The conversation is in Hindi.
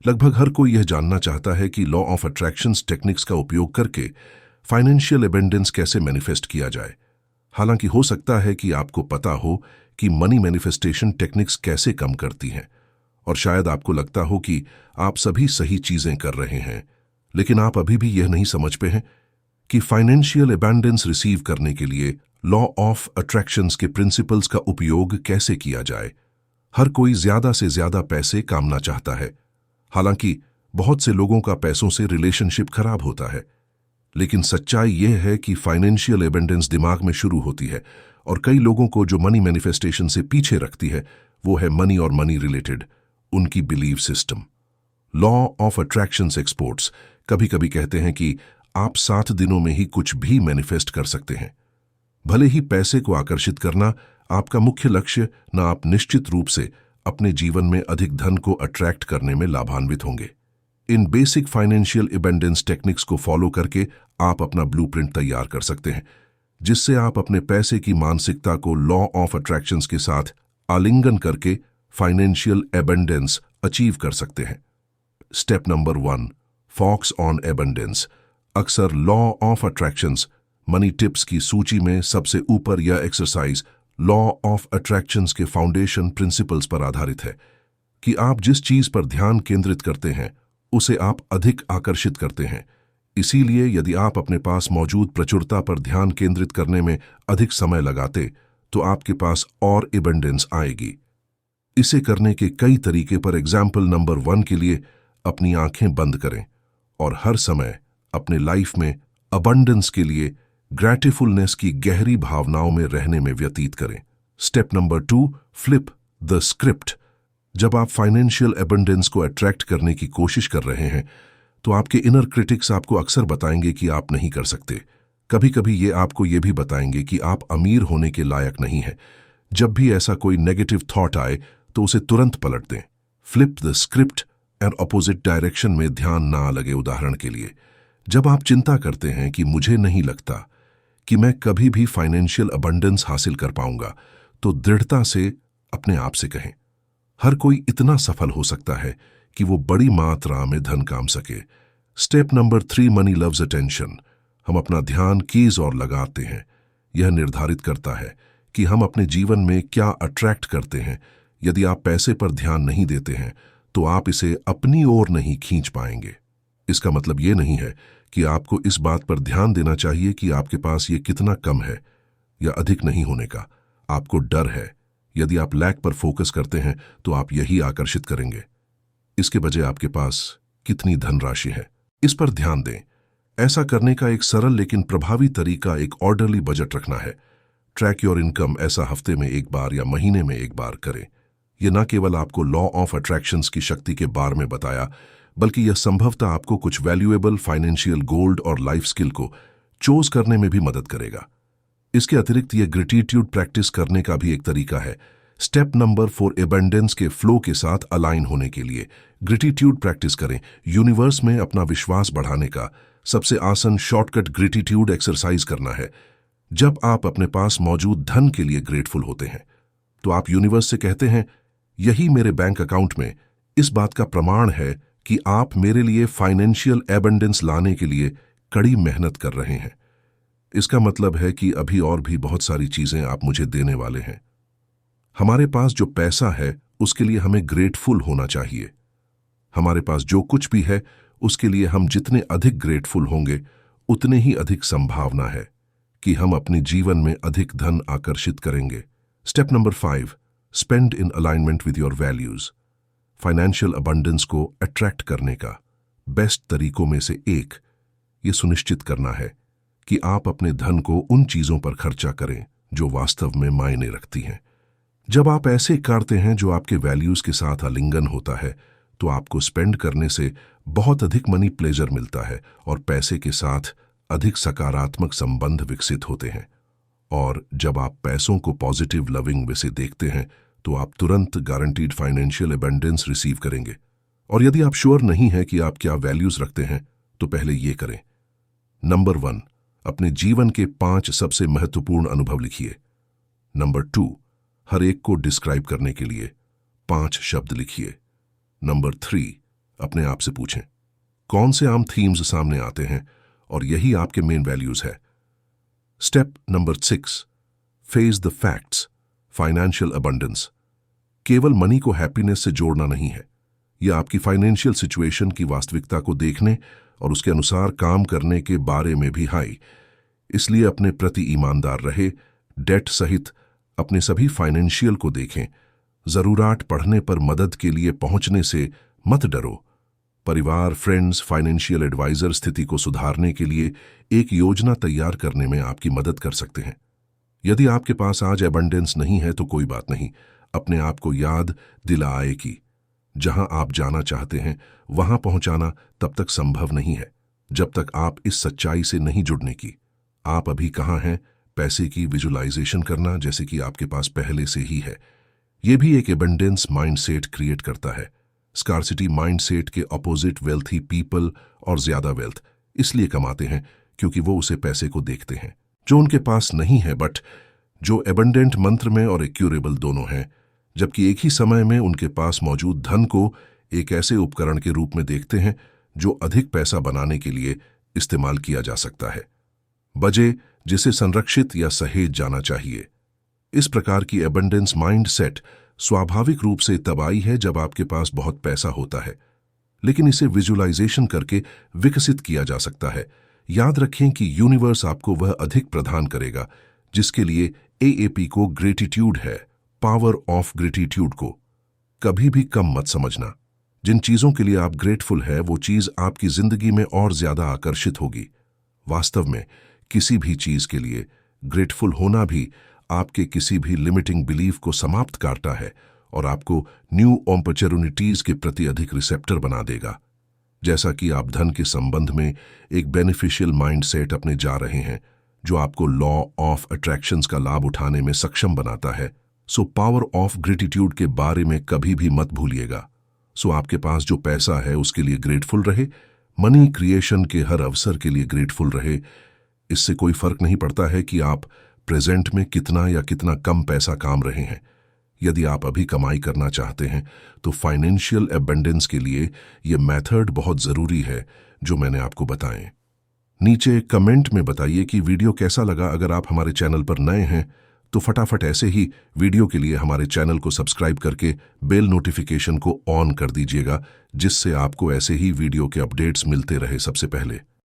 लगभग हर कोई यह जानना चाहता है कि लॉ ऑफ अट्रैक्शंस टेक्निक्स का उपयोग करके फाइनेंशियल एबंडेंस कैसे मैनिफेस्ट किया जाए। हालांकि हो सकता है कि आपको पता हो कि मनी मैनिफेस्टेशन टेक्निक्स कैसे काम करती हैं, और शायद आपको लगता हो कि आप सभी सही चीजें कर रहे हैं, लेकिन आप अभी भी यह नहीं समझ पे हैं कि फाइनेंशियल एबंडेंस रिसीव करने के लिए लॉ ऑफ अट्रैक्शंस के प्रिंसिपल्स का उपयोग कैसे किया जाए। हर कोई ज्यादा से ज्यादा पैसे कामना चाहता है। हालांकि बहुत से लोगों का पैसों से रिलेशनशिप खराब होता है, लेकिन सच्चाई यह है कि फाइनेंशियल एबंडेंस दिमाग में शुरू होती है, और कई लोगों को जो मनी मैनिफेस्टेशन से पीछे रखती है वो है मनी और मनी रिलेटेड उनकी believe system. Law of attractions experts कभी कभी कहते हैं कि आप 7 दिनों में ही कुछ भी मैनिफेस्ट कर सकते हैं। भले ही पैसे को आकर्षित करना आपका मुख्य लक्ष्य, न आप निश्चित रूप से अपने जीवन में अधिक धन को अट्रैक्ट करने में लाभान्वित होंगे। इन बेसिक फाइनेंशियल एबंडेंस टेक्निक्स को फॉलो करके आप अपना ब्लूप्रिंट तैयार कर सकते हैं, जिससे आप अपने पैसे की मानसिकता को लॉ ऑफ अट्रैक्शंस के साथ आलिंगन करके फाइनेंशियल एबंडेंस अचीव कर सकते हैं। Step number 1, focus on abundance. अक्सर law of attractions money tips की सूची में सबसे ऊपर यह एक्सरसाइज लॉ ऑफ अट्रैक्शंस के फाउंडेशन प्रिंसिपल्स पर आधारित है कि आप जिस चीज पर ध्यान केंद्रित करते हैं उसे आप अधिक आकर्षित करते हैं। इसीलिए यदि आप अपने पास मौजूद प्रचुरता पर ध्यान केंद्रित करने में अधिक समय लगाते तो आपके पास और एबंडेंस आएगी। इसे करने के कई तरीके पर एग्जाम्पल नंबर 1 के लिए अपनी आंखें बंद करें और हर समय अपने लाइफ में अबंडेंस के लिए ग्रैटिफुलनेस की गहरी भावनाओं में रहने में व्यतीत करें। Step number 2, flip the script. जब आप फाइनेंशियल एबंडेंस को अट्रैक्ट करने की कोशिश कर रहे हैं तो आपके इनर क्रिटिक्स आपको अक्सर बताएंगे कि आप नहीं कर सकते। कभी कभी ये आपको ये भी बताएंगे कि आप अमीर होने के लायक नहीं हैं। जब भी ऐसा कोई नेगेटिव थॉट आए तो उसे तुरंत पलट दें। Flip the script and opposite direction में ध्यान ना लगे। उदाहरण के लिए, जब आप चिंता करते हैं कि मुझे नहीं लगता कि मैं कभी भी फाइनेंशियल अबंडेंस हासिल कर पाऊंगा, तो दृढ़ता से अपने आप से कहें, हर कोई इतना सफल हो सकता है कि वो बड़ी मात्रा में धन काम सके। Step number 3, money loves attention. हम अपना ध्यान किस ओर लगाते हैं यह निर्धारित करता है कि हम अपने जीवन में क्या अट्रैक्ट करते हैं। यदि आप पैसे पर ध्यान नहीं देते हैं तो आप इसे अपनी ओर नहीं खींच पाएंगे। इसका मतलब ये नहीं है कि आपको इस बात पर ध्यान देना चाहिए कि आपके पास ये कितना कम है या अधिक नहीं होने का। आपको डर है। यदि आप लैक पर फोकस करते हैं तो आप यही आकर्षित करेंगे। इसके बजाय आपके पास कितनी धनराशि है, इस पर ध्यान दें। ऐसा करने का एक सरल लेकिन प्रभावी तरीका एक ऑर्डरली बजट रखना है। ट्रैक योर इनकम ऐसा हफ्ते में एक बार या महीने में एक बार करें। यह न केवल आपको लॉ ऑफ अट्रैक्शंस की शक्ति के बारे में बताया, बल्कि यह संभवतः आपको कुछ वैल्यूएबल फाइनेंशियल गोल्ड और लाइफ स्किल को चूज करने में भी मदद करेगा। इसके अतिरिक्त यह ग्रेटिट्यूड प्रैक्टिस करने का भी एक तरीका है। स्टेप नंबर 4, एबंडेंस के फ्लो के साथ अलाइन होने के लिए ग्रेटिट्यूड प्रैक्टिस करें। यूनिवर्स में अपना विश्वास बढ़ाने का सबसे आसान शॉर्टकट ग्रेटिट्यूड एक्सरसाइज करना है। जब आप अपने पास मौजूद धन के लिए ग्रेटफुल होते हैं तो आप यूनिवर्स से कहते हैं, यही मेरे बैंक अकाउंट में इस बात का प्रमाण है कि आप मेरे लिए फाइनेंशियल एबंडेंस लाने के लिए कड़ी मेहनत कर रहे हैं। इसका मतलब है कि अभी और भी बहुत सारी चीजें आप मुझे देने वाले हैं। हमारे पास जो पैसा है उसके लिए हमें ग्रेटफुल होना चाहिए। हमारे पास जो कुछ भी है उसके लिए हम जितने अधिक ग्रेटफुल होंगे उतने ही अधिक संभावना है कि हम अपने जीवन में अधिक धन आकर्षित करेंगे। Step number 5, spend in alignment with your values. Financial abundance को अट्रैक्ट करने का बेस्ट तरीकों में से एक ये सुनिश्चित करना है कि आप अपने धन को उन चीजों पर खर्चा करें जो वास्तव में मायने रखती हैं। जब आप ऐसे करते हैं जो आपके वैल्यूज के साथ आलिंगन होता है तो आपको स्पेंड करने से बहुत अधिक मनी प्लेजर मिलता है और पैसे के साथ अधिक सकारात्मक संबंध विकसित होते हैं। और जब आप पैसों को पॉजिटिव लविंग वे से देखते हैं तो आप तुरंत गारंटीड फाइनेंशियल एबंडेंस रिसीव करेंगे। और यदि आप श्योर नहीं है कि आप क्या वैल्यूज रखते हैं तो पहले ये करें। नंबर 1, अपने जीवन के 5 सबसे महत्वपूर्ण अनुभव लिखिए। नंबर 2, हर एक को डिस्क्राइब करने के लिए 5 शब्द लिखिए। नंबर 3, अपने आप से पूछें, कौन से आम थीम्स सामने आते हैं और यही आपके मेन वैल्यूज है। Step number 6, face the facts, financial abundance. केवल मनी को हैप्पीनेस से जोड़ना नहीं है, यह आपकी फाइनेंशियल सिचुएशन की वास्तविकता को देखने और उसके अनुसार काम करने के बारे में भी है। इसलिए अपने प्रति ईमानदार रहे, डेट सहित अपने सभी फाइनेंशियल को देखें। जरूरात पड़ने पर मदद के लिए पहुंचने से मत डरो। परिवार, फ्रेंड्स, फाइनेंशियल एडवाइजर स्थिति को सुधारने के लिए एक योजना तैयार करने में आपकी मदद कर सकते हैं। यदि आपके पास आज एबंडेंस नहीं है तो कोई बात नहीं, अपने आप को याद दिलाए कि जहां आप जाना चाहते हैं वहां पहुंचाना तब तक संभव नहीं है जब तक आप इस सच्चाई से नहीं जुड़ने की। आप अभी कहां हैं, पैसे की विजुअलाइजेशन करना जैसे कि आपके पास पहले से ही है। यह भी एक एबंडेंस माइंडसेट क्रिएट करता है। स्कार्सिटी माइंडसेट के ऑपोजिट वेल्थी पीपल और ज्यादा वेल्थ इसलिए कमाते हैं क्योंकि वो उसे पैसे को देखते हैं जो उनके पास नहीं है, बट जो एबंडेंट मंत्र में और एक्यूरेबल दोनों हैं, जबकि एक ही समय में उनके पास मौजूद धन को एक ऐसे उपकरण के रूप में देखते हैं जो अधिक पैसा बनाने के लिए इस्तेमाल किया जा सकता है, बजे जिसे संरक्षित या सहेज जाना चाहिए। इस प्रकार की एबंडेंस माइंडसेट स्वाभाविक रूप से तब आई है जब आपके पास बहुत पैसा होता है, लेकिन इसे विजुअलाइजेशन करके विकसित किया जा सकता है। याद रखें कि यूनिवर्स आपको वह अधिक प्रदान करेगा जिसके लिए एएपी को ग्रेटिट्यूड है, पावर ऑफ ग्रेटिट्यूड को कभी भी कम मत समझना। जिन चीजों के लिए आप ग्रेटफुल है वो चीज आपकी जिंदगी में और ज्यादा आकर्षित होगी। वास्तव में किसी भी चीज के लिए ग्रेटफुल होना भी आपके किसी भी लिमिटिंग बिलीफ को समाप्त करता है और आपको न्यू अपॉर्चुनिटीज के प्रति अधिक रिसेप्टर बना देगा। जैसा कि आप धन के संबंध में एक बेनिफिशियल माइंडसेट अपने जा रहे हैं जो आपको लॉ ऑफ अट्रैक्शंस का लाभ उठाने में सक्षम बनाता है, सो पावर ऑफ ग्रेटिट्यूड के बारे में कभी भी मत भूलिएगा। सो आपके पास जो पैसा है उसके लिए ग्रेटफुल रहे, मनी क्रिएशन के हर अवसर के लिए ग्रेटफुल रहे। इससे कोई फर्क नहीं पड़ता है कि आप प्रेजेंट में कितना या कितना कम पैसा काम रहे हैं। यदि आप अभी कमाई करना चाहते हैं तो फाइनेंशियल एबंडेंस के लिए यह मेथड बहुत जरूरी है जो मैंने आपको बताएं। नीचे कमेंट में बताइए कि वीडियो कैसा लगा। अगर आप हमारे चैनल पर नए हैं तो फटाफट ऐसे ही वीडियो के लिए हमारे चैनल को सब्सक्राइब करके बेल नोटिफिकेशन को ऑन कर दीजिएगा, जिससे आपको ऐसे ही वीडियो के अपडेट्स मिलते रहे सबसे पहले।